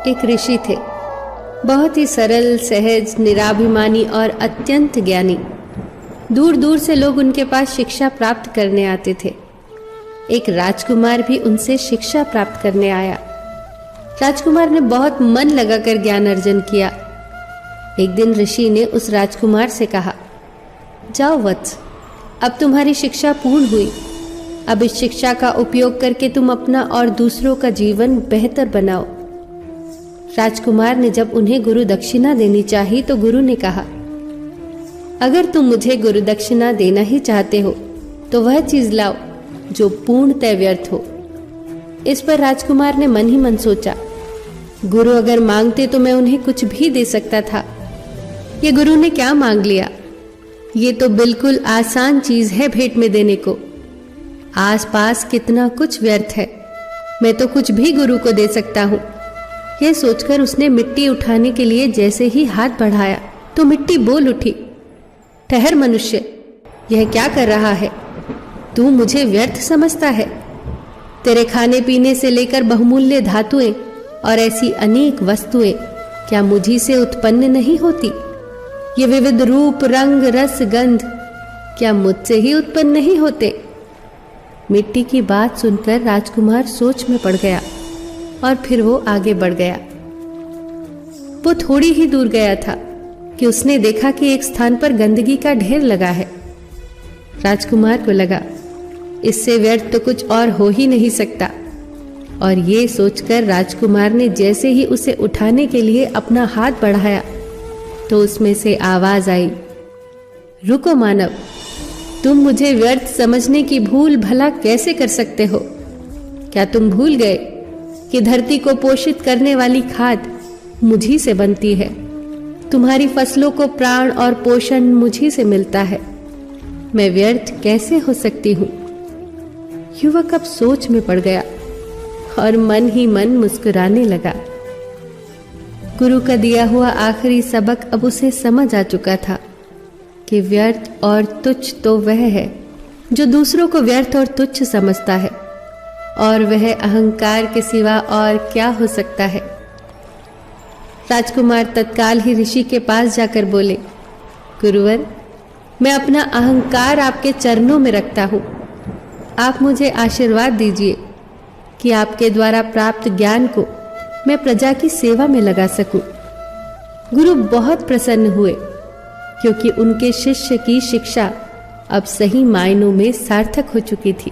एक ऋषि थे, बहुत ही सरल, सहज, निराभिमानी और अत्यंत ज्ञानी। दूर दूर से लोग उनके पास शिक्षा प्राप्त करने आते थे। एक राजकुमार भी उनसे शिक्षा प्राप्त करने आया। राजकुमार ने बहुत मन लगाकर ज्ञान अर्जन किया। एक दिन ऋषि ने उस राजकुमार से कहा, जाओ वत्स, अब तुम्हारी शिक्षा पूर्ण हुई। अब इस शिक्षा का उपयोग करके तुम अपना और दूसरों का जीवन बेहतर बनाओ। राजकुमार ने जब उन्हें गुरु दक्षिणा देनी चाही तो गुरु ने कहा, अगर तुम मुझे गुरु दक्षिणा देना ही चाहते हो तो वह चीज लाओ जो पूर्णतः व्यर्थ हो। इस पर राजकुमार ने मन ही मन सोचा, गुरु अगर मांगते तो मैं उन्हें कुछ भी दे सकता था। ये गुरु ने क्या मांग लिया? ये तो बिल्कुल आसान चीज है भेंट में देने को। आसपास कितना कुछ व्यर्थ है, मैं तो कुछ भी गुरु को दे सकता हूँ। यह सोचकर उसने मिट्टी उठाने के लिए जैसे ही हाथ बढ़ाया तो मिट्टी बोल उठी, ठहर मनुष्य, यह क्या कर रहा है? तू मुझे व्यर्थ समझता है? तेरे खाने पीने से लेकर बहुमूल्य धातुएं और ऐसी अनेक वस्तुएं क्या मुझी से उत्पन्न नहीं होती? ये विविध रूप, रंग, रस, गंध क्या मुझसे ही उत्पन्न नहीं होते? मिट्टी की बात सुनकर राजकुमार सोच में पड़ गया और फिर वो आगे बढ़ गया। वो थोड़ी ही दूर गया था कि उसने देखा कि एक स्थान पर गंदगी का ढेर लगा है। राजकुमार को लगा, इससे व्यर्थ तो कुछ और हो ही नहीं सकता, और ये सोचकर राजकुमार ने जैसे ही उसे उठाने के लिए अपना हाथ बढ़ाया तो उसमें से आवाज आई, रुको मानव, तुम मुझे व्यर्थ समझने की भूल भला कैसे कर सकते हो? क्या तुम भूल गए कि धरती को पोषित करने वाली खाद मुझी से बनती है? तुम्हारी फसलों को प्राण और पोषण मुझी से मिलता है। मैं व्यर्थ कैसे हो सकती हूँ? युवक अब सोच में पड़ गया और मन ही मन मुस्कुराने लगा। गुरु का दिया हुआ आखिरी सबक अब उसे समझ आ चुका था कि व्यर्थ और तुच्छ तो वह है जो दूसरों को व्यर्थ और तुच्छ समझता है, और वह अहंकार के सिवा और क्या हो सकता है। राजकुमार तत्काल ही ऋषि के पास जाकर बोले, गुरुवर, मैं अपना अहंकार आपके चरणों में रखता हूँ। आप मुझे आशीर्वाद दीजिए कि आपके द्वारा प्राप्त ज्ञान को मैं प्रजा की सेवा में लगा सकूं। गुरु बहुत प्रसन्न हुए क्योंकि उनके शिष्य की शिक्षा अब सही मायनों में सार्थक हो चुकी थी।